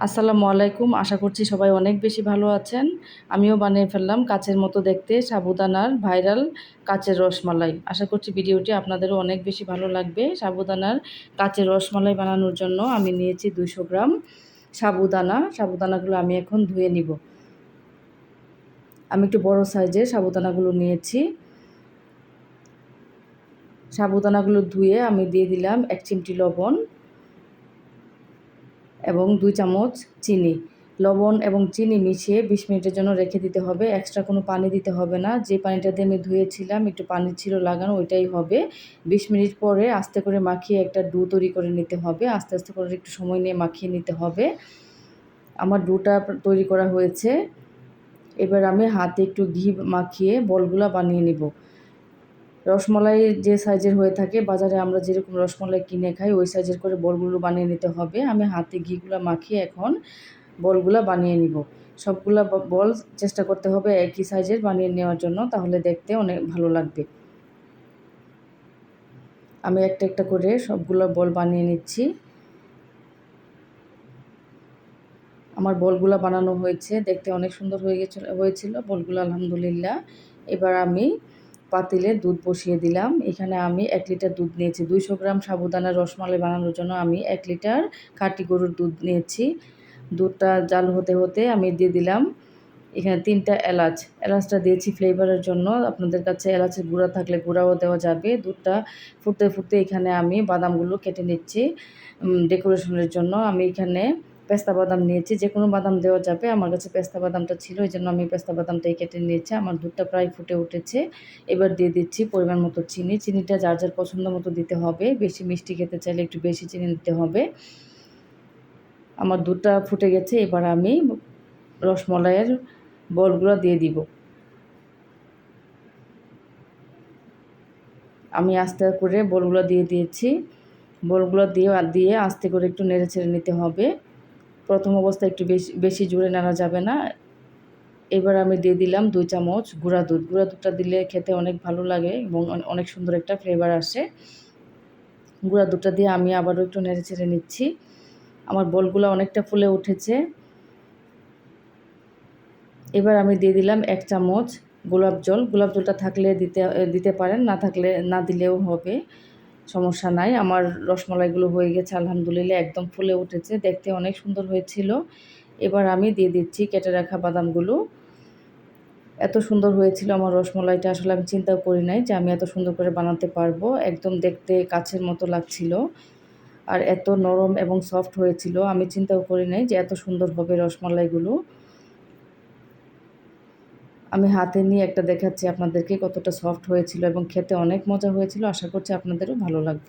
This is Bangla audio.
আসসালামু আলাইকুম। আশা করছি সবাই অনেক বেশি ভালো আছেন। আমিও বানিয়ে ফেললাম কাচের মতো দেখতে সাবুদানার ভাইরাল কাচের রসমালাই। আশা করছি ভিডিওটি আপনাদেরও অনেক বেশি ভালো লাগবে। সাবুদানার কাচের রসমালাই বানানোর জন্য আমি নিয়েছি 200 গ্রাম সাবুদানা। সাবুদানাগুলো আমি এখন ধুয়ে নিব। আমি একটু বড় সাইজের সাবুদানাগুলো নিয়েছি। সাবুদানাগুলো ধুয়ে আমি দিয়ে দিলাম 1 চিমটি লবণ এবং 2 চামচ চিনি। লবণ এবং চিনি মিশিয়ে 20 মিনিটের জন্য রেখে দিতে হবে। এক্সট্রা কোনো পানি দিতে হবে না। যে পানিটা দিয়ে আমি ধুয়েছিলাম একটু পানি ছিল লাগানো, ওইটাই হবে। 20 মিনিট পরে আস্তে করে মাখিয়ে একটা ডো তৈরি করে নিতে হবে। আস্তে আস্তে করে একটু সময় নিয়ে মাখিয়ে নিতে হবে। আমার ডোটা তৈরি করা হয়েছে। এবার আমি হাতে একটু ঘি মাখিয়ে বলগুলা বানিয়ে নিব। রসমালাই যে সাইজের হয়ে থাকে বাজারে আমরা যেরকম রসমালাই কিনে খাই ওই সাইজের করে বলগুলো বানিয়ে নিতে হবে। আমি হাতে ঘিগুলো মাখিয়ে এখন বলগুলা বানিয়ে নিব। সবগুলা বল চেষ্টা করতে হবে একই সাইজের বানিয়ে নেওয়ার জন্য, তাহলে দেখতে অনেক ভালো লাগবে। আমি একটা একটা করে সবগুলো বল বানিয়ে নিচ্ছি। আমার বলগুলা বানানো হয়েছে, দেখতে অনেক সুন্দর হয়েছিল বলগুলো, আলহামদুলিল্লাহ। এবার আমি পাতিলে দুধ বসিয়ে দিলাম। এখানে আমি 1 লিটার দুধ নিয়েছি। 200 গ্রাম সাবুদানা রসমালাই বানানোর জন্য আমি 1 লিটার খাঁটি গরুর দুধ নিয়েছি। দুধটা জাল হতে হতে আমি দিয়ে দিলাম এখানে 3টা এলাচ। এলাচটা দিয়েছি ফ্লেভারের জন্য। আপনাদের কাছে এলাচের গুঁড়া থাকলে গুঁড়াও দেওয়া যাবে। দুধটা ফুটতে ফুটতে এখানে আমি বাদামগুলো কেটে নিচ্ছি ডেকোরেশনের জন্য। আমি এখানে পেস্তা বাদাম নিয়েছি, যে কোনো বাদাম দেওয়া যাবে। আমার কাছে পেস্তা বাদামটা ছিল, এই জন্য আমি পেস্তা বাদামটাই কেটে নিয়েছি। আমার দুধটা প্রায় ফুটে উঠেছে। এবার দিয়ে দিচ্ছি পরিমাণ মতো চিনি। চিনিটা যার যার পছন্দ মতো দিতে হবে। বেশি মিষ্টি খেতে চাইলে একটু বেশি চিনি দিতে হবে। আমার দুধটা ফুটে গেছে। এবার আমি রসমালাইয়ের বলগুলো দিয়ে দিব। আমি আস্তে করে বলগুলো দিয়ে দিয়েছি। বলগুলো দিয়ে আস্তে করে একটু নেড়ে ছেড়ে নিতে হবে। প্রথম অবস্থায় একটু বেশি জোরে নাড়া যাবে না। এবার আমি দিয়ে দিলাম 2 চামচ গুঁড়া দুধ। গুঁড়া দুধটা দিলে খেতে অনেক ভালো লাগে এবং অনেক সুন্দর একটা ফ্লেভার আসে। গুঁড়া দুধটা দিয়ে আমি আবারও একটু নেড়ে ছেড়ে নিচ্ছি। আমার বলগুলো অনেকটা ফুলে উঠেছে। এবার আমি দিয়ে দিলাম 1 চামচ গোলাপ জল। গোলাপ জলটা থাকলে দিতে পারেন, না থাকলে না দিলেও হবে, সমস্যা নাই। আমার রসমালাইগুলো হয়ে গেছে আলহামদুলিল্লাহ, একদম ফুলে উঠেছে, দেখতে অনেক সুন্দর হয়েছিল। এবার আমি দিয়ে দিচ্ছি কেটে রাখা বাদামগুলো। এত সুন্দর হয়েছিল আমার রসমালাইটা, আসলে আমি চিন্তাও করি নাই যে আমি এত সুন্দর করে বানাতে পারবো। একদম দেখতে কাচের মতো লাগছিল আর এত নরম এবং সফট হয়েছিল, আমি চিন্তাও করি নাই যে এত সুন্দর হবে রসমালাইগুলো। আমি হাতে নিয়ে একটা দেখাচ্ছি আপনাদেরকে কতটা সফট হয়েছিল এবং খেতে অনেক মজা হয়েছিল। আশা করছি আপনাদেরও ভালো লাগবে।